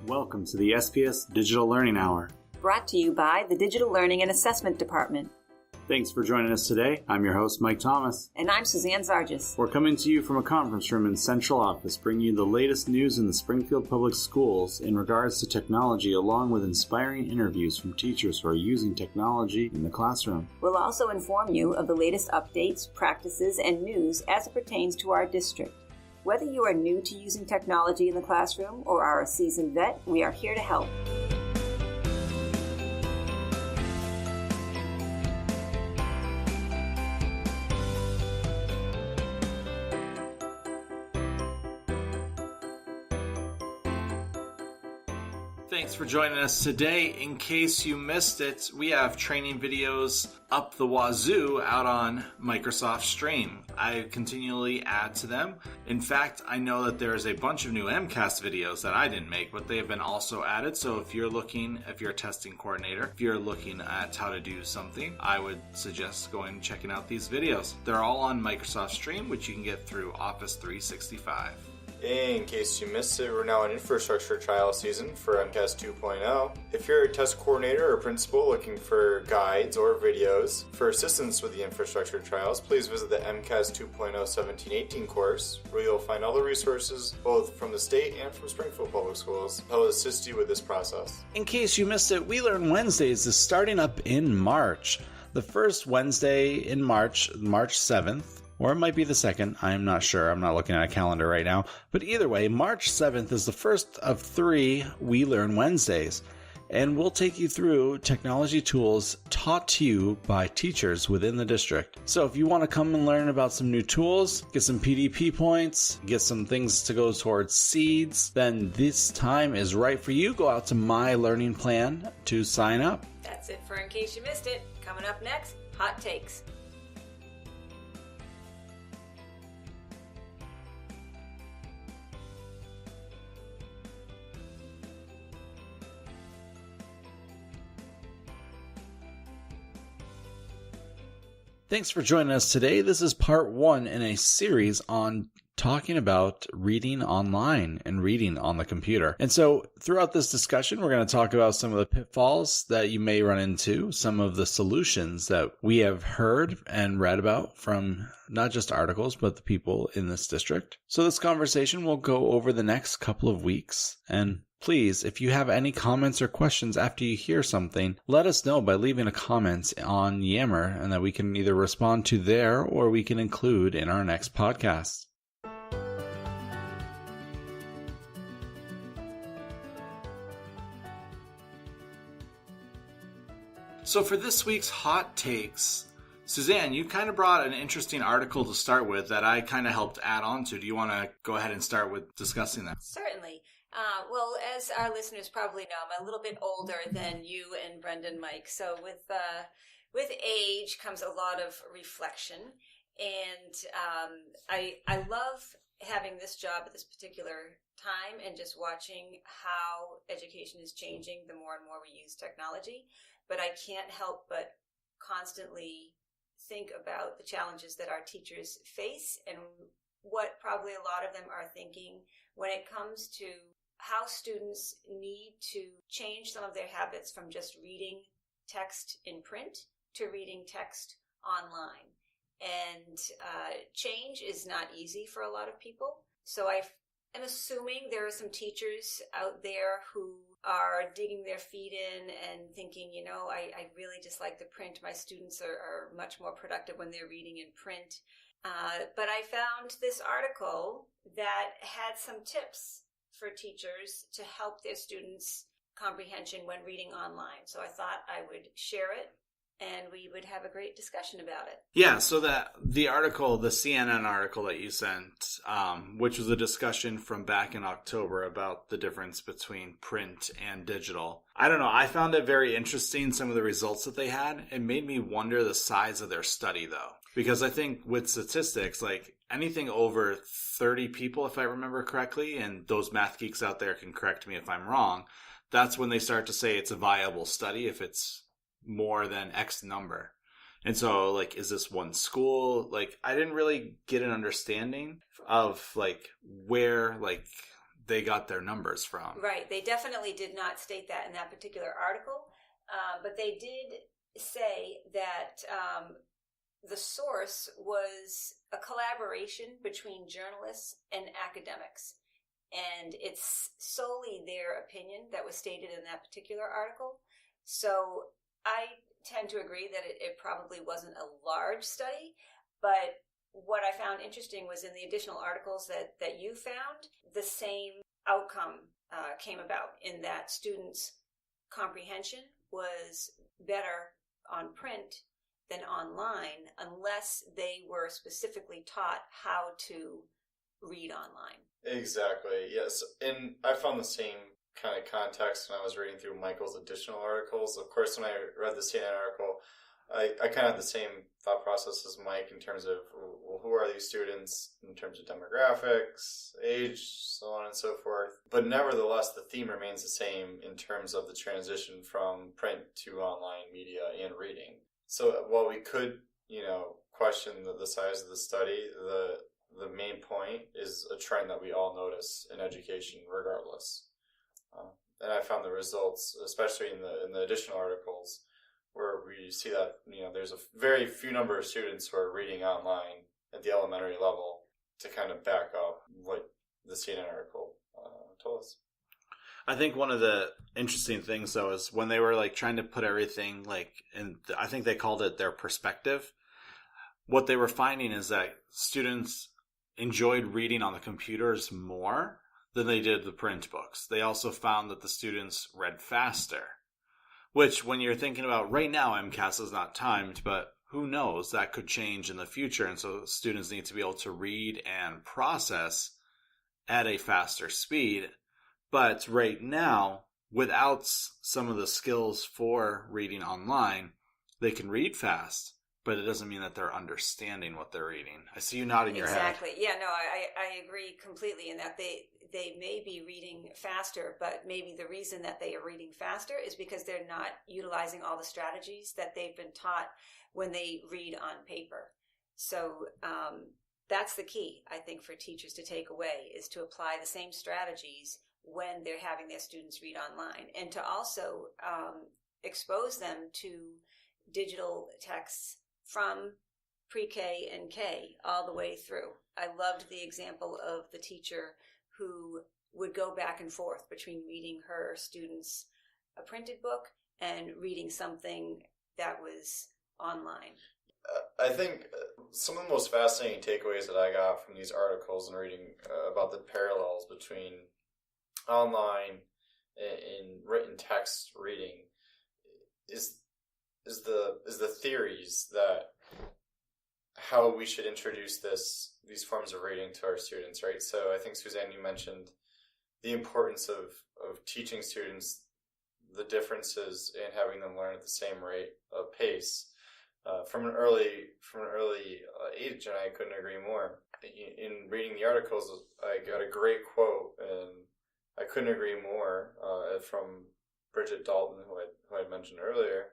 Welcome to the SPS Digital Learning Hour. Brought to you by the Digital Learning and Assessment Department. Thanks for joining us today. I'm your host, Mike Thomas. And I'm Suzanne Zargis. We're coming to you from a conference room in Central Office, bringing you the latest news in the Springfield Public Schools in regards to technology, along with inspiring interviews from teachers who are using technology in the classroom. We'll also inform you of the latest updates, practices, and news as it pertains to our district. Whether you are new to using technology in the classroom or are a seasoned vet, we are here to help. Thanks for joining us today. In case you missed it, we have training videos up the wazoo out on Microsoft Stream. I continually add to them. In fact, I know that there is a bunch of new MCAS videos that I didn't make, but they have been also added. So if you're a testing coordinator, if you're looking at how to do something, I would suggest going and checking out these videos. They're all on Microsoft Stream, which you can get through Office 365. In case you missed it, we're now in infrastructure trial season for MCAS 2.0. If you're a test coordinator or principal looking for guides or videos for assistance with the infrastructure trials, please visit the MCAS 2.0 17-18 course, where you'll find all the resources, both from the state and from Springfield Public Schools, that will assist you with this process. In case you missed it, We Learn Wednesdays is starting up in March. The first Wednesday in March 7th, or it might be the second. I'm not sure. I'm not looking at a calendar right now. But either way, March 7th is the first of 3 We Learn Wednesdays. And we'll take you through technology tools taught to you by teachers within the district. So if you want to come and learn about some new tools, get some PDP points, get some things to go towards seeds, then this time is right for you. Go out to My Learning Plan to sign up. That's it for In Case You Missed It. Coming up next, Hot Takes. Thanks for joining us today. This is part 1 in a series on talking about reading online and reading on the computer. And so throughout this discussion, we're going to talk about some of the pitfalls that you may run into, some of the solutions that we have heard and read about from not just articles, but the people in this district. So this conversation will go over the next couple of weeks. And please, if you have any comments or questions after you hear something, let us know by leaving a comment on Yammer, and that we can either respond to there or we can include in our next podcast. So for this week's Hot Takes, Suzanne, you kind of brought an interesting article to start with that I kind of helped add on to. Do you want to go ahead and start with discussing that? Certainly. Well, as our listeners probably know, I'm a little bit older than you and Brendan, Mike. So with age comes a lot of reflection, and I love having this job at this particular time and just watching how education is changing the more and more we use technology. But I can't help but constantly think about the challenges that our teachers face and what probably a lot of them are thinking when it comes to how students need to change some of their habits from just reading text in print to reading text online. And change is not easy for a lot of people. So I'm assuming there are some teachers out there who are digging their feet in and thinking, I really just like the print. My students are much more productive when they're reading in print. But I found this article that had some tips for teachers to help their students' comprehension when reading online. So I thought I would share it, and we would have a great discussion about it. Yeah, so the article, the CNN article that you sent, which was a discussion from back in October about the difference between print and digital. I don't know, I found it very interesting, some of the results that they had. It made me wonder the size of their study, though. Because I think with statistics, like anything over 30 people, if I remember correctly, and those math geeks out there can correct me if I'm wrong, that's when they start to say it's a viable study if it's more than X number. And so, like, is this one school? Like, I didn't really get an understanding of, like, where, like, they got their numbers from. Right. They definitely did not state that in that particular article, but they did say that the source was a collaboration between journalists and academics. And it's solely their opinion that was stated in that particular article. So I tend to agree that it probably wasn't a large study, but what I found interesting was in the additional articles that you found, the same outcome came about in that students' comprehension was better on print than online unless they were specifically taught how to read online. Exactly, yes. And I found the same kind of context when I was reading through Michael's additional articles. Of course, when I read the CNN article, I kind of had the same thought process as Mike in terms of, well, who are these students in terms of demographics, age, so on and so forth. But nevertheless, the theme remains the same in terms of the transition from print to online media and reading. So while we could, question the size of the study, the main point is a trend that we all notice in education regardless. And I found the results, especially in the additional articles, where we see that, there's a very few number of students who are reading online at the elementary level to kind of back up what the CNN article told us. I think one of the interesting things, though, is when they were trying to put everything and I think they called it their perspective. What they were finding is that students enjoyed reading on the computers more than they did the print books. They also found that the students read faster, which when you're thinking about right now, MCAS is not timed, but who knows, that could change in the future. And so students need to be able to read and process at a faster speed. But right now, without some of the skills for reading online, they can read fast, but it doesn't mean that they're understanding what they're reading. I see you nodding your head. Exactly. Yeah, no, I agree completely in that they may be reading faster, but maybe the reason that they are reading faster is because they're not utilizing all the strategies that they've been taught when they read on paper. So that's the key, I think, for teachers to take away, is to apply the same strategies when they're having their students read online, and to also expose them to digital texts from pre-K and K all the way through. I loved the example of the teacher who would go back and forth between reading her students a printed book and reading something that was online. I think some of the most fascinating takeaways that I got from these articles and reading about the parallels between online and written text reading is the theories that how we should introduce these forms of reading to our students, right? So I think, Suzanne, you mentioned the importance of teaching students the differences and having them learn at the same rate of pace from an early age, and I couldn't agree more. In reading the articles, I got a great quote, and I couldn't agree more from Bridget Dalton, who I mentioned earlier,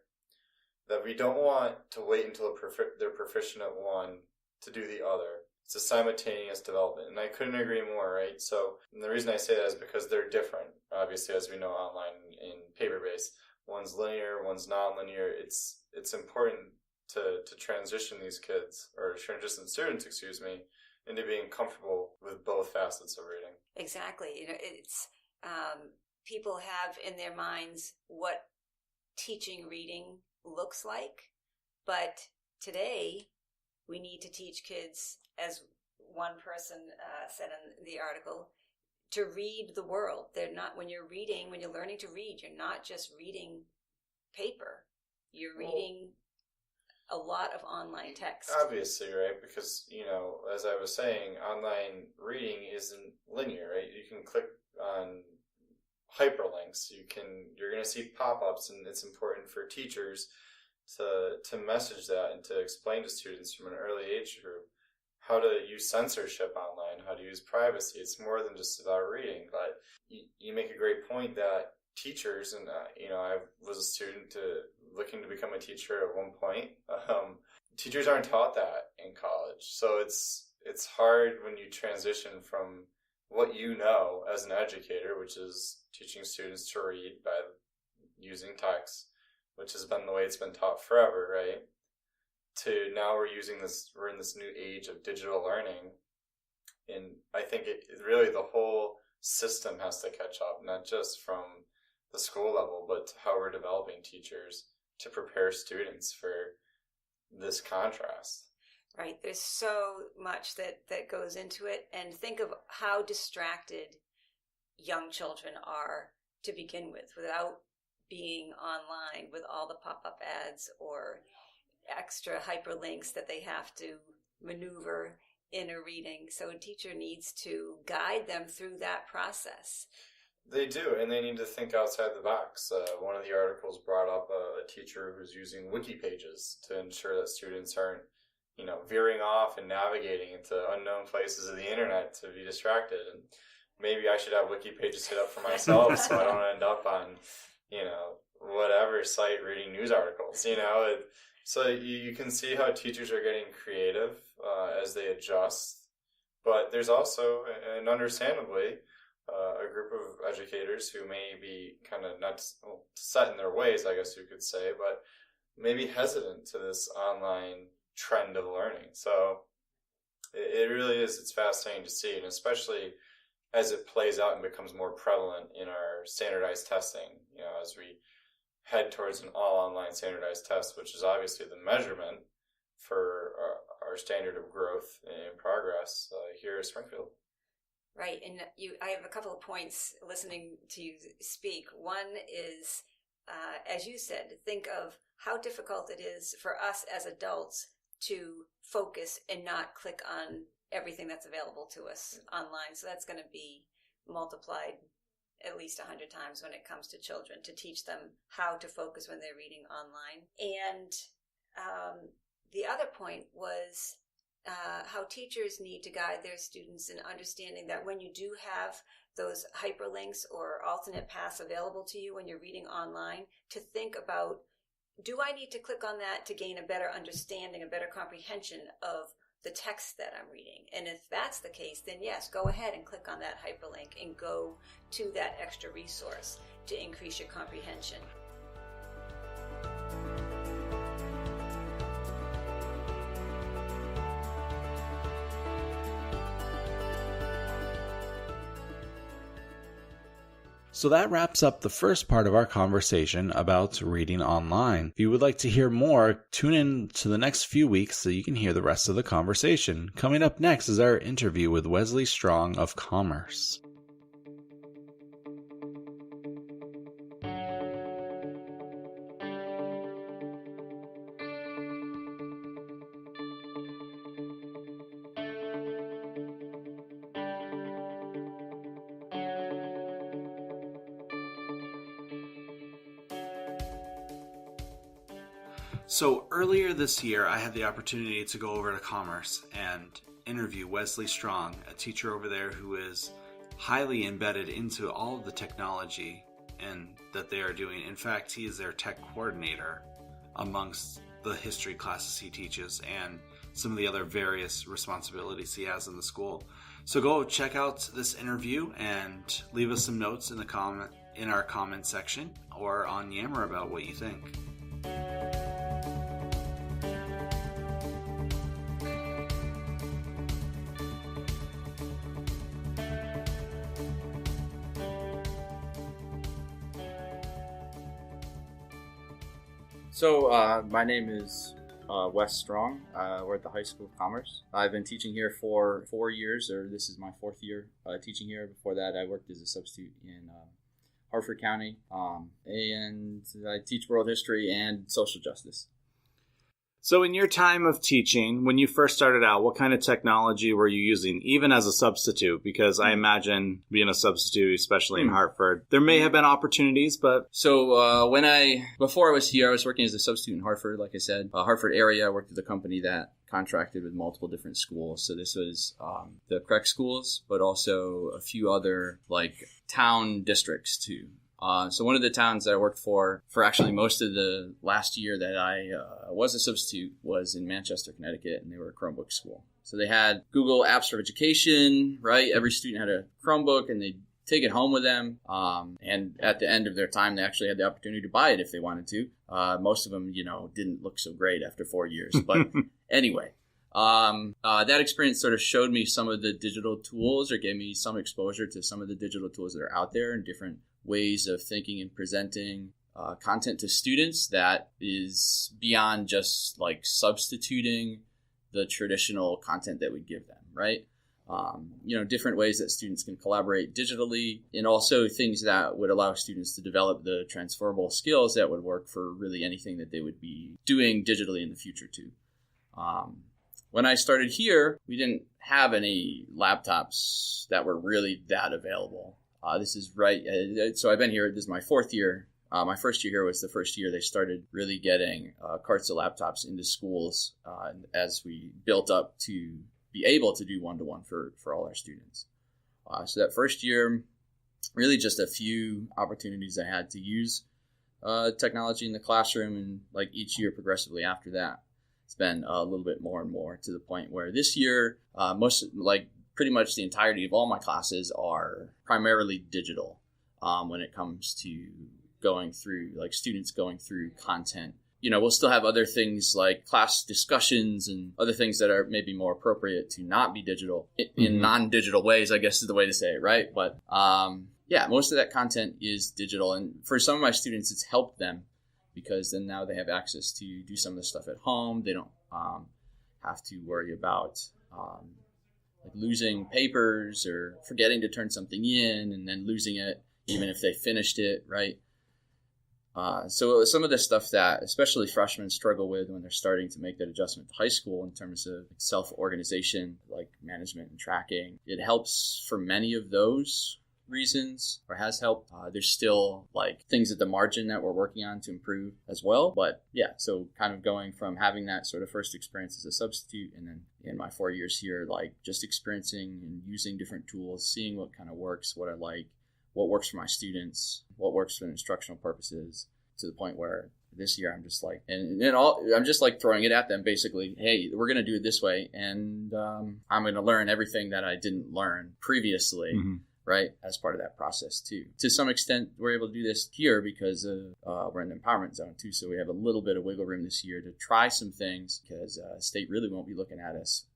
that we don't want to wait until they're proficient at one to do the other. It's a simultaneous development, and I couldn't agree more, right? So and the reason I say that is because they're different, obviously, as we know, online and paper-based. One's linear, one's non-linear. It's important to transition these kids, or transition students, into being comfortable with both facets of reading. Exactly. It's people have in their minds what teaching reading looks like, but today we need to teach kids, as one person said in the article, to read the world. They're not, when you're learning to read, you're not just reading paper. You're reading a lot of online text. Obviously, right? Because, as I was saying, online reading isn't linear, right? You can click on hyperlinks. You're going to see pop-ups, and it's important for teachers to message that and to explain to students from an early age group how to use censorship online, how to use privacy. It's more than just about reading. But you make a great point that teachers, and I was a student looking to become a teacher at one point. Teachers aren't taught that in college, so it's hard when you transition from what you know as an educator, which is teaching students to read by using text, which has been the way it's been taught forever, right? To now we're in this new age of digital learning. And I think it really, the whole system has to catch up, not just from the school level, but to how we're developing teachers to prepare students for this contrast. Right. There's so much that goes into it. And think of how distracted young children are to begin with, without being online with all the pop-up ads or extra hyperlinks that they have to maneuver in a reading. So a teacher needs to guide them through that process. They do, and they need to think outside the box. One of the articles brought up a teacher who's using wiki pages to ensure that students aren't, veering off and navigating into unknown places of the internet to be distracted. And maybe I should have wiki pages set up for myself so I don't end up on, whatever site reading news articles. So you can see how teachers are getting creative as they adjust. But there's also, and understandably, a group of educators who may be kind of not set in their ways, I guess you could say, but maybe hesitant to this online trend of learning. So it really is, it's fascinating to see, and especially as it plays out and becomes more prevalent in our standardized testing, as we head towards an all online standardized test, which is obviously the measurement for our standard of growth and progress here at Springfield. Right, and I have a couple of points listening to you speak. One is, as you said, think of how difficult it is for us as adults to focus and not click on everything that's available to us online. So that's going to be multiplied at least 100 times when it comes to children, to teach them how to focus when they're reading online. And the other point was how teachers need to guide their students in understanding that when you do have those hyperlinks or alternate paths available to you when you're reading online, to think about, do I need to click on that to gain a better understanding, a better comprehension of the text that I'm reading? And if that's the case, then yes, go ahead and click on that hyperlink and go to that extra resource to increase your comprehension. So that wraps up the first part of our conversation about reading online. If you would like to hear more, tune in to the next few weeks so you can hear the rest of the conversation. Coming up next is our interview with Wesley Strong of Commerce. So earlier this year, I had the opportunity to go over to Commerce and interview Wesley Strong, a teacher over there who is highly embedded into all of the technology and that they are doing. In fact, he is their tech coordinator amongst the history classes he teaches and some of the other various responsibilities he has in the school. So go check out this interview and leave us some notes in our comment section or on Yammer about what you think. So my name is Wes Strong. We're at the High School of Commerce. I've been teaching here for 4 years, or this is my 4th year teaching here. Before that, I worked as a substitute in Hartford County, and I teach world history and social justice. So in your time of teaching, when you first started out, what kind of technology were you using, even as a substitute? Because I imagine being a substitute, especially in Hartford, there may have been opportunities, but... So before I was here, I was working as a substitute in Hartford, like I said. Hartford area, I worked with a company that contracted with multiple different schools. So this was the correct schools, but also a few other, like, town districts, too. So one of the towns that I worked for actually most of the last year that I was a substitute was in Manchester, Connecticut, and they were a Chromebook school. So they had Google Apps for Education, right? Every student had a Chromebook, and they'd take it home with them. And at the end of their time, they actually had the opportunity to buy it if they wanted to. Most of them, didn't look so great after 4 years. But anyway, that experience sort of showed me some of the digital tools, or gave me some exposure to some of the digital tools that are out there and different ways of thinking and presenting content to students that is beyond just like substituting the traditional content that we give them, right? Different ways that students can collaborate digitally, and also things that would allow students to develop the transferable skills that would work for really anything that they would be doing digitally in the future too. When I started here, we didn't have any laptops that were really that available. This is right. So I've been here. This is my 4th year. My first year here was the first year they started really getting carts of laptops into schools as we built up to be able to do one-to-one for all our students. So that first year, really just a few opportunities I had to use technology in the classroom, and like each year progressively after that, it's been a little bit more and more, to the point where this year, pretty much the entirety of all my classes are primarily digital when it comes to going through, like students going through content. We'll still have other things like class discussions and other things that are maybe more appropriate to not be digital in non-digital ways, I guess is the way to say it, right? But most of that content is digital. And for some of my students, it's helped them because then now they have access to do some of the stuff at home. They don't have to worry about like losing papers or forgetting to turn something in and then losing it, even if they finished it, right? So some of the stuff that especially freshmen struggle with when they're starting to make that adjustment to high school in terms of self-organization, like management and tracking, it helps for many of those reasons, or has helped. There's still like things at the margin that we're working on to improve as well. But yeah, so kind of going from having that sort of first experience as a substitute, and then in my 4 years here, like just experiencing and using different tools, seeing what kind of works, what I like, what works for my students, what works for instructional purposes, to the point where this year I'm just like, I'm just like throwing it at them basically. Hey, we're going to do it this way. And I'm going to learn everything that I didn't learn previously, right? As part of that process too. To some extent, we're able to do this here because we're in the empowerment zone too. So we have a little bit of wiggle room this year to try some things, because state really won't be looking at us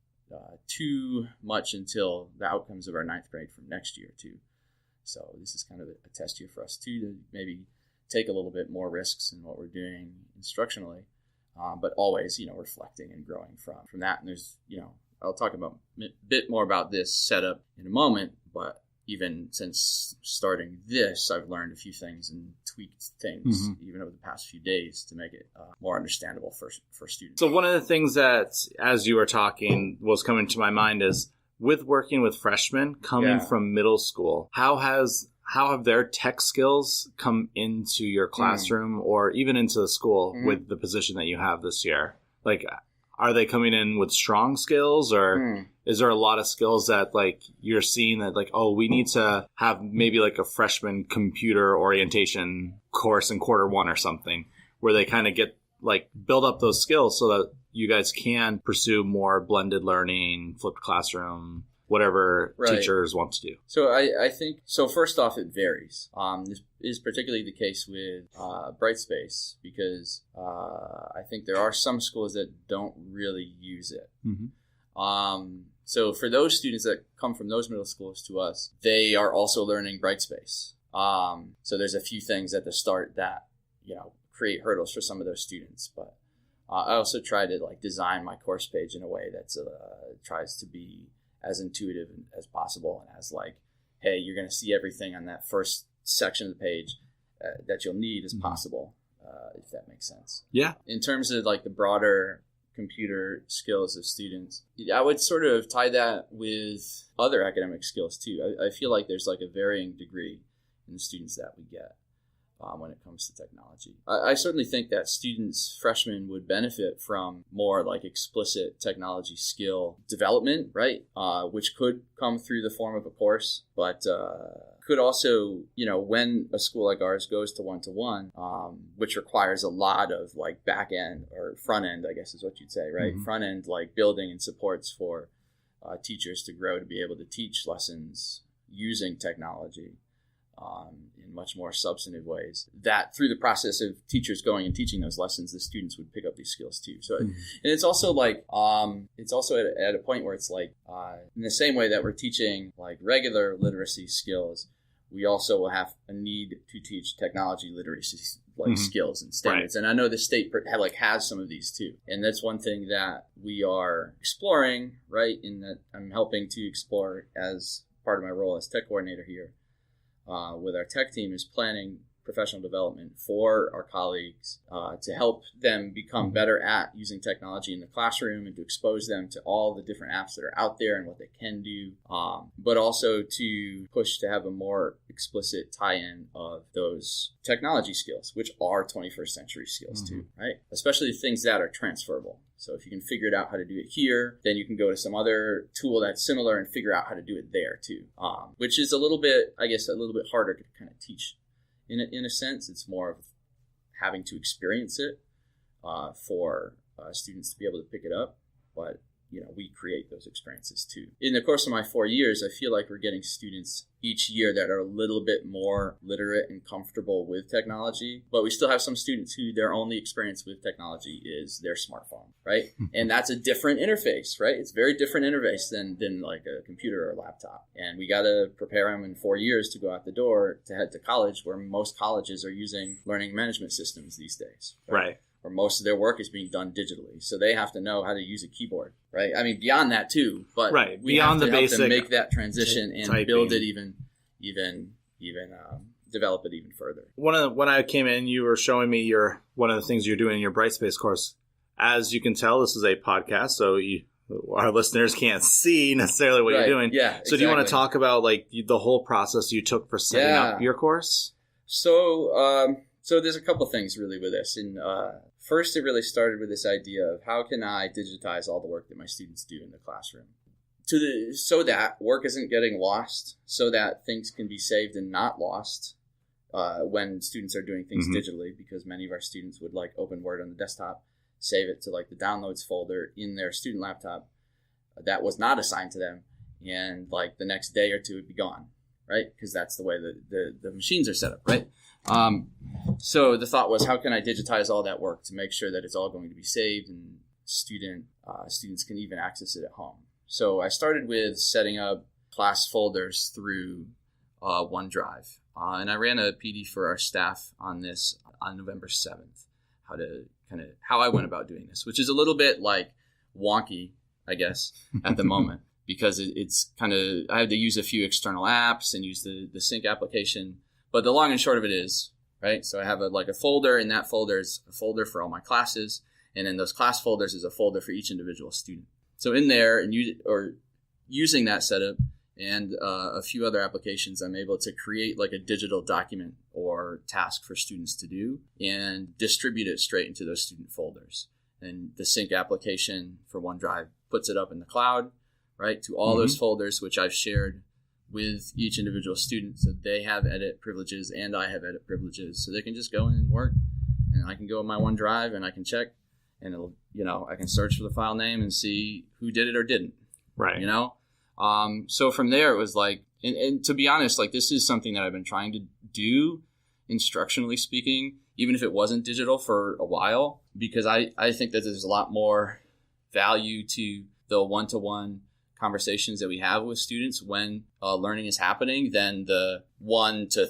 too much until the outcomes of our 9th grade from next year too. So this is kind of a test year for us too, to maybe take a little bit more risks in what we're doing instructionally, but always, reflecting and growing from that. And there's, I'll talk about a bit more about this setup in a moment, but even since starting this, I've learned a few things and tweaked things even over the past few days to make it more understandable for students. So one of the things that, as you were talking, was coming to my mind is, with working with freshmen coming from middle school, how have their tech skills come into your classroom or even into the school with the position that you have this year? Like, are they coming in with strong skills, or is there a lot of skills that like you're seeing that like, oh, we need to have maybe like a freshman computer orientation course in quarter 1 or something, where they kind of get like build up those skills so that you guys can pursue more blended learning, flipped classroom, whatever teachers want to do? So I think, so first off, it varies. This is particularly the case with Brightspace, because I think there are some schools that don't really use it. So for those students that come from those middle schools to us, they are also learning Brightspace. So there's a few things at the start that, create hurdles for some of those students. But I also try to like design my course page in a way that tries to be as intuitive as possible, and as like, hey, you're going to see everything on that first section of the page that you'll need as possible, if that makes sense. Yeah. In terms of like the broader computer skills of students, I would sort of tie that with other academic skills too. I feel like there's like a varying degree in the students that we get. when it comes to technology. I certainly think that freshmen would benefit from more like explicit technology skill development, right? Which could come through the form of a course, but could also, when a school like ours goes to one-to-one, which requires a lot of like back end or front end, I guess is what you'd say, right? Mm-hmm. Front end, like building and supports for teachers to grow to be able to teach lessons using technology in much more substantive ways, that through the process of teachers going and teaching those lessons, the students would pick up these skills too. So, and it's also like, it's also at a point where it's like, in the same way that we're teaching like regular literacy skills, we also will have a need to teach technology literacy like skills and standards. Right. And I know the state has some of these too. And that's one thing that we are exploring, right? In that I'm helping to explore as part of my role as tech coordinator here. With our tech team is planning professional development for our colleagues to help them become better at using technology in the classroom and to expose them to all the different apps that are out there and what they can do, but also to push to have a more explicit tie-in of those technology skills, which are 21st century skills too, right? Especially things that are transferable. So if you can figure it out how to do it here, then you can go to some other tool that's similar and figure out how to do it there too, which is a little bit harder to kind of teach. In a sense, it's more of having to experience it for students to be able to pick it up. But, we create those experiences too. In the course of my 4 years, I feel like we're getting students each year that are a little bit more literate and comfortable with technology. But we still have some students who their only experience with technology is their smartphone, right? And that's a different interface, right? It's a very different interface than like a computer or a laptop. And we got to prepare them in 4 years to go out the door to head to college, where most colleges are using learning management systems these days. Right. Or most of their work is being done digitally. So they have to know how to use a keyboard, right? I mean, beyond that too, but we beyond have to the help basic them make that transition and typing. build it even develop it even further. When I came in, you were showing me one of the things you're doing in your Brightspace course. As you can tell, this is a podcast, so our listeners can't see necessarily what you're doing. Yeah. So do you want to talk about like the whole process you took for setting up your course? So there's a couple things really with this. And first, it really started with this idea of how can I digitize all the work that my students do in the classroom so that work isn't getting lost, so that things can be saved and not lost when students are doing things digitally, because many of our students would like open Word on the desktop, save it to like the downloads folder in their student laptop that was not assigned to them, and like the next day or two it'd be gone, right? Because that's the way the machines are set up, right? So the thought was, how can I digitize all that work to make sure that it's all going to be saved and students can even access it at home? So I started with setting up class folders through OneDrive, and I ran a PD for our staff on this on November 7th, how I went about doing this, which is a little bit like wonky, I guess, at the moment, because it's I had to use a few external apps and use the sync application. But the long and short of it is, right, so I have a folder, and that folder is a folder for all my classes, and in those class folders is a folder for each individual student. So in there, using that setup and a few other applications, I'm able to create like a digital document or task for students to do and distribute it straight into those student folders. And the sync application for OneDrive puts it up in the cloud, right, to all those folders, which I've shared with each individual student, so they have edit privileges and I have edit privileges, so they can just go in and work, and I can go in my OneDrive and I can check, and it'll, I can search for the file name and see who did it or didn't, right? So from there it was like, and to be honest, like this is something that I've been trying to do, instructionally speaking, even if it wasn't digital, for a while, because I think that there's a lot more value to the one-to-one conversations that we have with students when learning is happening than the 1 to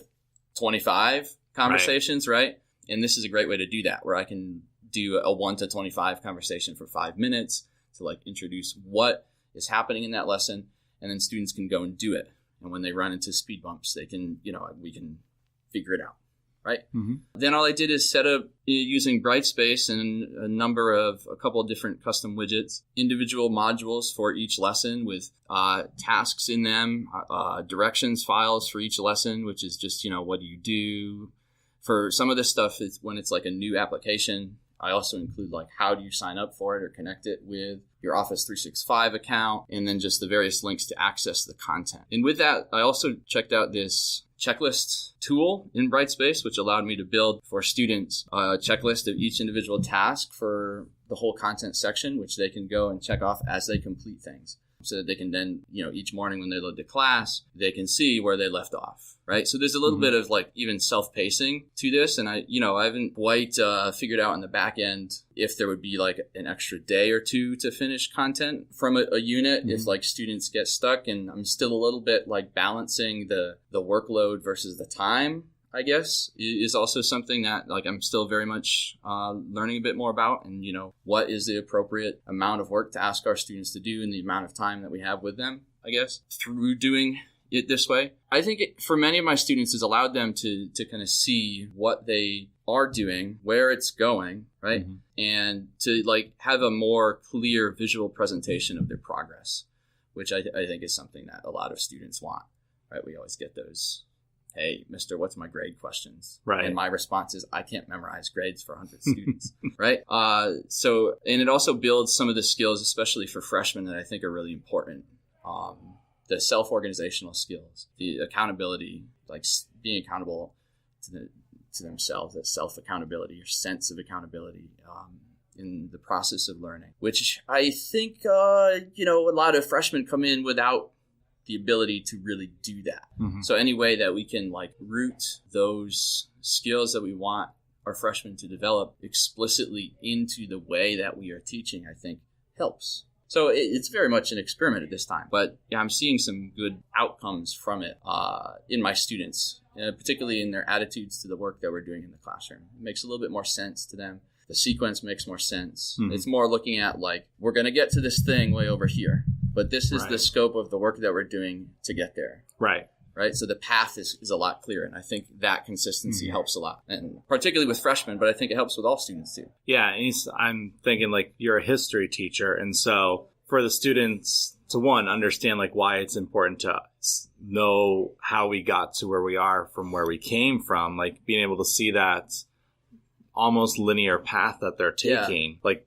25 conversations, right? And this is a great way to do that, where I can do a 1 to 25 conversation for 5 minutes to like introduce what is happening in that lesson, and then students can go and do it. And when they run into speed bumps, they can, we can figure it out, right? Then all I did is set up, using Brightspace and a couple of different custom widgets, individual modules for each lesson with tasks in them, directions files for each lesson, which is just, what do you do, For some of this stuff, it's when it's like a new application, I also include like how do you sign up for it or connect it with your Office 365 account, and then just the various links to access the content. And with that, I also checked out this checklist tool in Brightspace, which allowed me to build for students a checklist of each individual task for the whole content section, which they can go and check off as they complete things. So that they can then, each morning when they load to class, they can see where they left off, right? So there's a little bit of like even self-pacing to this. And I haven't quite figured out in the back end if there would be like an extra day or two to finish content from a unit if like students get stuck. And I'm still a little bit like balancing the workload versus the time, I guess, is also something that like I'm still very much learning a bit more about. And, what is the appropriate amount of work to ask our students to do in the amount of time that we have with them, I guess, through doing it this way. I think for many of my students has allowed them to kind of see what they are doing, where it's going, right? And to like have a more clear visual presentation of their progress, which I think is something that a lot of students want, right? We always get those, hey, mister, what's my grade questions? Right. And my response is, I can't memorize grades for 100 students, right? And it also builds some of the skills, especially for freshmen, that I think are really important. The self-organizational skills, the accountability, like being accountable to themselves, that self-accountability or sense of accountability in the process of learning, which I think, a lot of freshmen come in without the ability to really do that. So any way that we can like root those skills that we want our freshmen to develop explicitly into the way that we are teaching, I think helps. So it's very much an experiment at this time, but yeah, I'm seeing some good outcomes from it in my students, particularly in their attitudes to the work that we're doing in the classroom. It makes a little bit more sense to them. The sequence makes more sense. It's more looking at like, we're going to get to this thing way over here, but this is the scope of the work that we're doing to get there. Right. So the path is a lot clearer, and I think that consistency helps a lot, and particularly with freshmen, but I think it helps with all students too. Yeah, and I'm thinking like you're a history teacher, and so for the students to understand like why it's important to know how we got to where we are from where we came from, like being able to see that almost linear path that they're taking. Like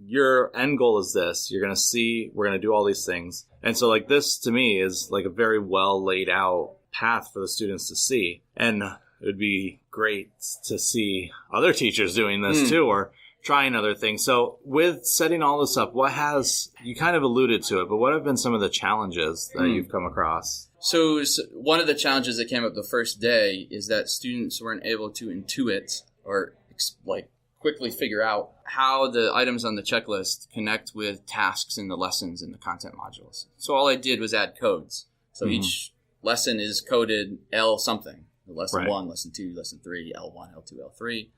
your end goal is this. You're going to see, we're going to do all these things. And so like this to me is like a very well laid out path for the students to see. And it would be great to see other teachers doing this too, or trying other things. So with setting all this up, you kind of alluded to it, but what have been some of the challenges that you've come across? So one of the challenges that came up the first day is that students weren't able to intuit or like quickly figure out how the items on the checklist connect with tasks in the lessons in the content modules. So all I did was add codes. So each lesson is coded L something. Lesson 1, lesson 2, lesson 3, L1, L2, L3,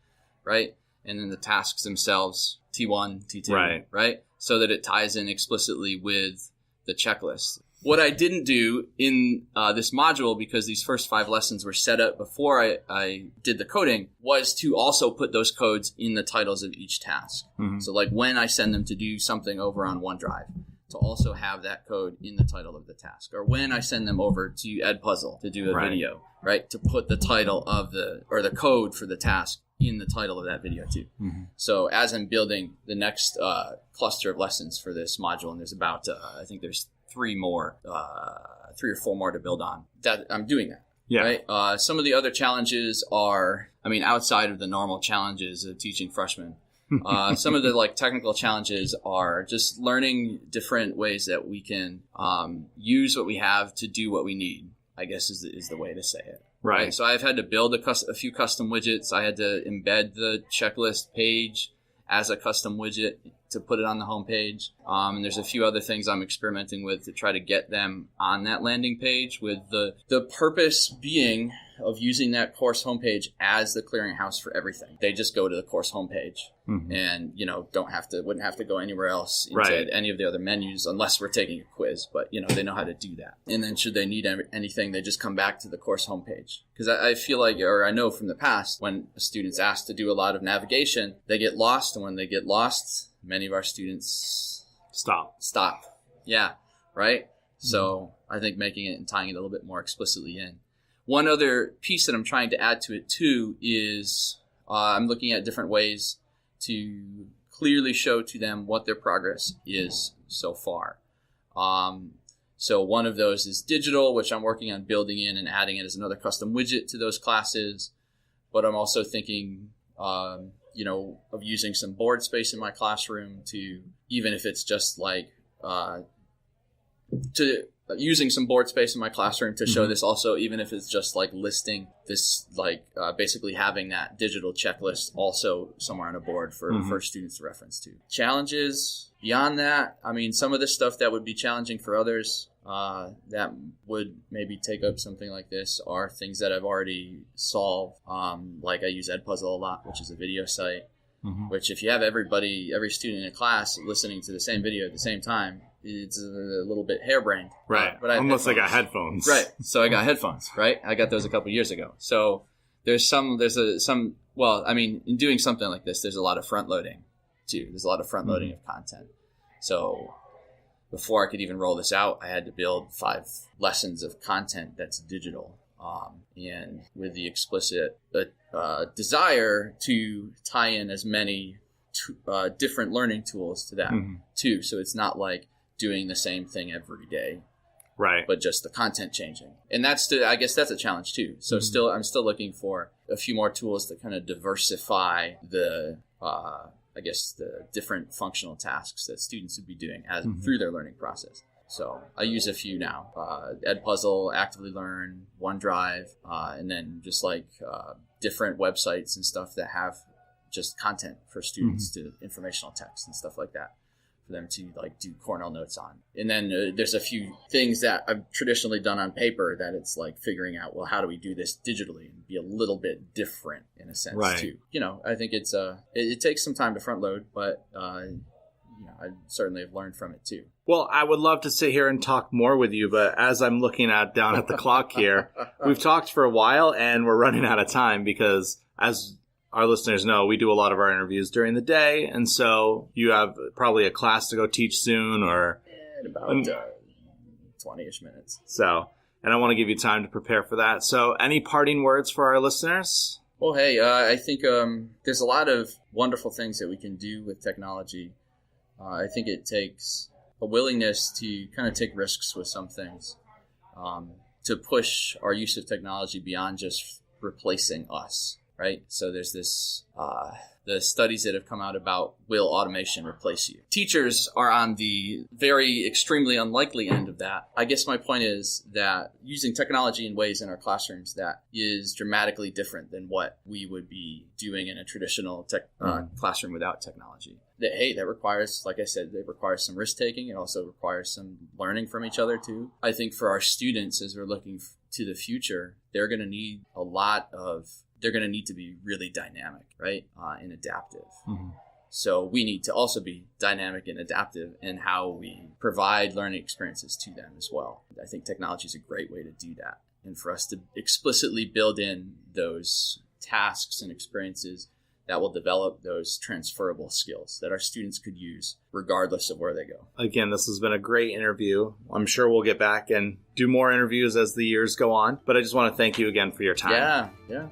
right? And then the tasks themselves, T1, T2, right? So that it ties in explicitly with the checklist. What I didn't do in this module, because these first 5 lessons were set up before I did the coding, was to also put those codes in the titles of each task. So like when I send them to do something over on OneDrive, to also have that code in the title of the task. Or when I send them over to Edpuzzle to do a video, right? To put the title of the code for the task in the title of that video too. So as I'm building the next cluster of lessons for this module, and there's about, I think there's 3 or 4 more to build on, that I'm doing that. Right. Some of the other challenges are, outside of the normal challenges of teaching freshmen, some of the like technical challenges are just learning different ways that we can use what we have to do what we need, I guess is the way to say it. Right. So I've had to build a few custom widgets. I had to embed the checklist page as a custom widget to put it on the homepage. And there's a few other things I'm experimenting with to try to get them on that landing page, with the purpose being of using that course homepage as the clearinghouse for everything. They just go to the course homepage and, wouldn't have to go anywhere else into any of the other menus unless we're taking a quiz, but they know how to do that. And then should they need anything, they just come back to the course homepage. Because I feel like, or I know from the past, when a student's asked to do a lot of navigation, they get lost. And when they get lost, many of our students stop. Yeah. Right. So I think making it and tying it a little bit more explicitly in. One other piece that I'm trying to add to it too is I'm looking at different ways to clearly show to them what their progress is so far. So one of those is digital, which I'm working on building in and adding it as another custom widget to those classes. But I'm also thinking, of using some board space in my classroom to, even if it's just like, using some board space in my classroom to show this also, even if it's just like listing this, like basically having that digital checklist also somewhere on a board for students to reference to. Challenges beyond that, I mean, some of the stuff that would be challenging for others that would maybe take up something like this are things that I've already solved. Like I use Edpuzzle a lot, which is a video site, which if you have every student in a class listening to the same video at the same time, it's a little bit harebrained. Right. But almost like I got headphones. Right. So I got headphones, right? I got those a couple years ago. So in doing something like this, there's a lot of front loading too. There's a lot of front loading of content. So before I could even roll this out, I had to build 5 lessons of content that's digital. And with the explicit desire to tie in as many different learning tools to that too. So it's not like doing the same thing every day, right? But just the content changing, and I guess that's a challenge too. So I'm still looking for a few more tools to kind of diversify the the different functional tasks that students would be doing through their learning process. So I use a few now: Edpuzzle, Actively Learn, OneDrive, and then just like different websites and stuff that have just content for students to informational text and stuff like that for them to like do Cornell notes on. And then there's a few things that I've traditionally done on paper that it's like figuring out, well, how do we do this digitally and be a little bit different in a sense too. I think it's it takes some time to front load, but I certainly have learned from it too. Well, I would love to sit here and talk more with you, but as I'm looking down at the clock here, we've talked for a while and we're running out of time because, as our listeners know, we do a lot of our interviews during the day, and so you have probably a class to go teach soon, or in about 20-ish minutes. So, and I want to give you time to prepare for that. So, any parting words for our listeners? Well, hey, I think there's a lot of wonderful things that we can do with technology. I think it takes a willingness to kind of take risks with some things, to push our use of technology beyond just replacing us. Right. So there's this, the studies that have come out about, will automation replace you? Teachers are on the very extremely unlikely end of that. I guess my point is that using technology in ways in our classrooms that is dramatically different than what we would be doing in a traditional classroom without technology. That requires, like I said, it requires some risk taking. It also requires some learning from each other too. I think for our students, as we're looking to the future, they're going to need they're going to need to be really dynamic, right? And adaptive. So we need to also be dynamic and adaptive in how we provide learning experiences to them as well. I think technology is a great way to do that. And for us to explicitly build in those tasks and experiences that will develop those transferable skills that our students could use regardless of where they go. Again, this has been a great interview. I'm sure we'll get back and do more interviews as the years go on. But I just want to thank you again for your time. Yeah.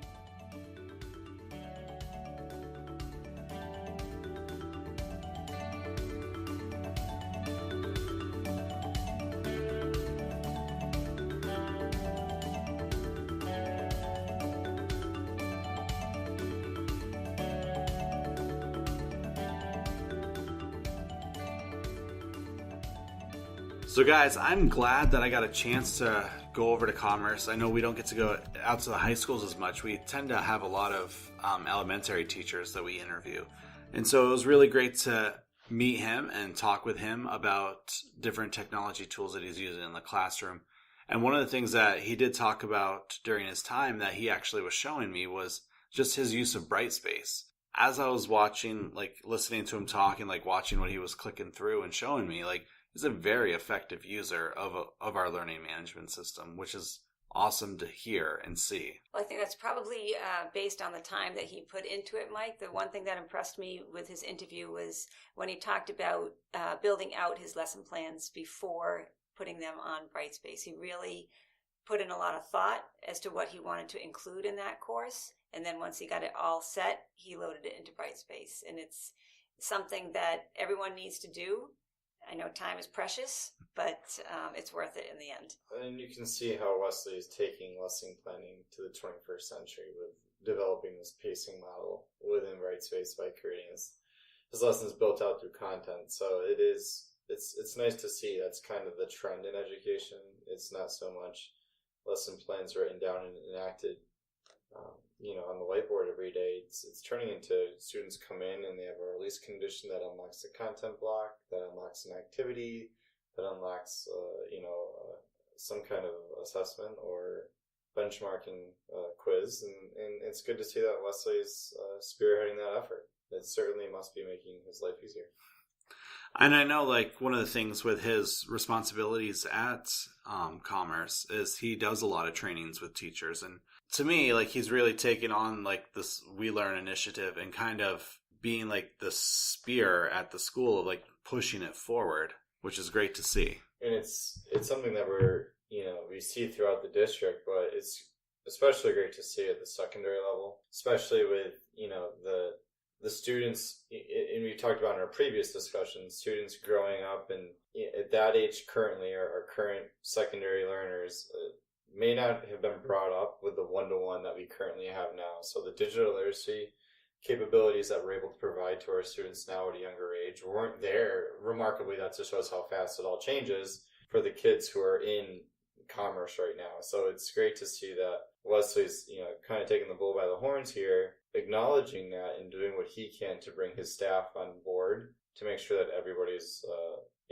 So guys, I'm glad that I got a chance to go over to Commerce. I know we don't get to go out to the high schools as much. We tend to have a lot of elementary teachers that we interview. And so it was really great to meet him and talk with him about different technology tools that he's using in the classroom. And one of the things that he did talk about during his time that he actually was showing me was just his use of Brightspace. As I was watching, like listening to him talk and like watching what he was clicking through and showing me, like, he's a very effective user of our learning management system, which is awesome to hear and see. Well, I think that's probably based on the time that he put into it, Mike. The one thing that impressed me with his interview was when he talked about building out his lesson plans before putting them on Brightspace. He really put in a lot of thought as to what he wanted to include in that course. And then once he got it all set, he loaded it into Brightspace. And it's something that everyone needs to do. I know time is precious, but it's worth it in the end. And you can see how Wesley is taking lesson planning to the 21st century with developing this pacing model within Brightspace by creating his lessons built out through content. So it's nice to see that's kind of the trend in education. It's not so much lesson plans written down and enacted on the whiteboard every day. It's turning into students come in and they have a release condition that unlocks a content block, that unlocks an activity, that unlocks some kind of assessment or benchmarking quiz, and it's good to see that Wesley's spearheading that effort. It certainly must be making his life easier. And I know, like, one of the things with his responsibilities at Commerce is he does a lot of trainings with teachers. And to me, like, he's really taken on, like, this We Learn initiative and kind of being, like, the spear at the school of, like, pushing it forward, which is great to see. And it's something that we see throughout the district, but it's especially great to see at the secondary level, especially with, the students, and we talked about in our previous discussion, students growing up and at that age currently, our current secondary learners may not have been brought up with the one-to-one that we currently have now. So the digital literacy capabilities that we're able to provide to our students now at a younger age weren't there. Remarkably, that just shows how fast it all changes for the kids who are in commerce right now. So it's great to see that Wesley's, kind of taking the bull by the horns here, acknowledging that and doing what he can to bring his staff on board to make sure that everybody's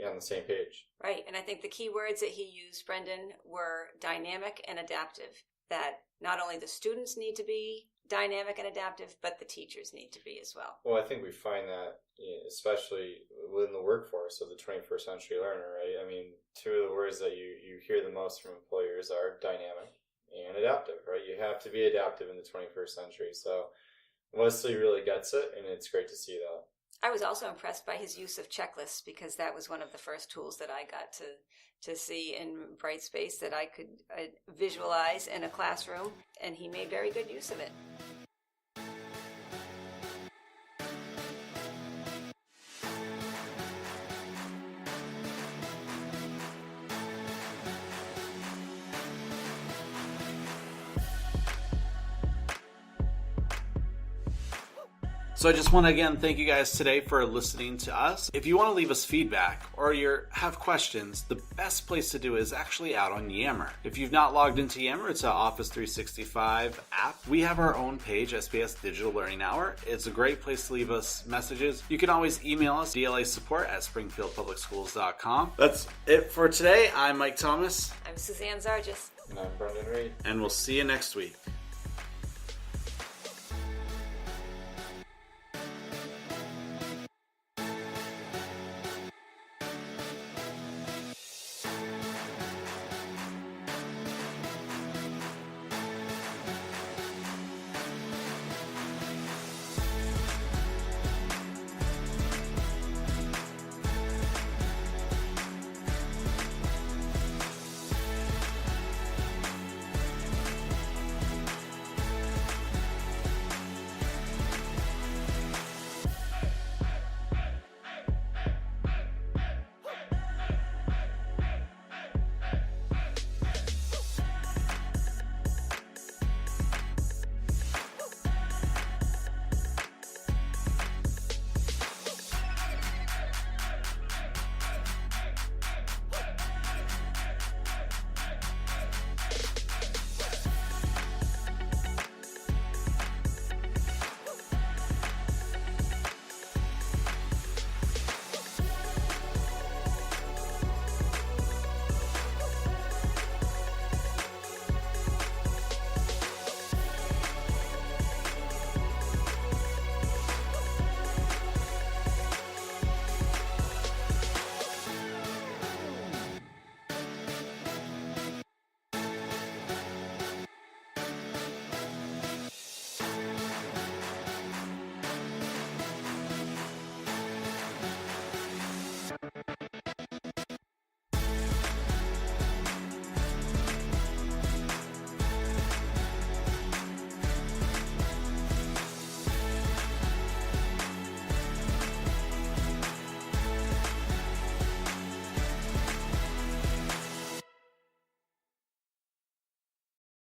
on the same page. Right. And I think the key words that he used, Brendan, were dynamic and adaptive. That not only the students need to be dynamic and adaptive, but the teachers need to be as well. Well, I think we find that, especially within the workforce of the 21st century learner, right? I mean, two of the words that you hear the most from employers are dynamic and adaptive, right? You have to be adaptive in the 21st century. So Wesley really gets it, and it's great to see that. I was also impressed by his use of checklists, because that was one of the first tools that I got to see in Brightspace that I could visualize in a classroom, and he made very good use of it. So I just want to again thank you guys today for listening to us. If you want to leave us feedback or you have questions, the best place to do is actually out on Yammer. If you've not logged into Yammer, it's an Office 365 app. We have our own page, SPS Digital Learning Hour. It's a great place to leave us messages. You can always email us, DLA support@springfieldpublicsschools.com. That's it for today. I'm Mike Thomas. I'm Suzanne Zargis. And I'm Brendan Reed. And we'll see you next week.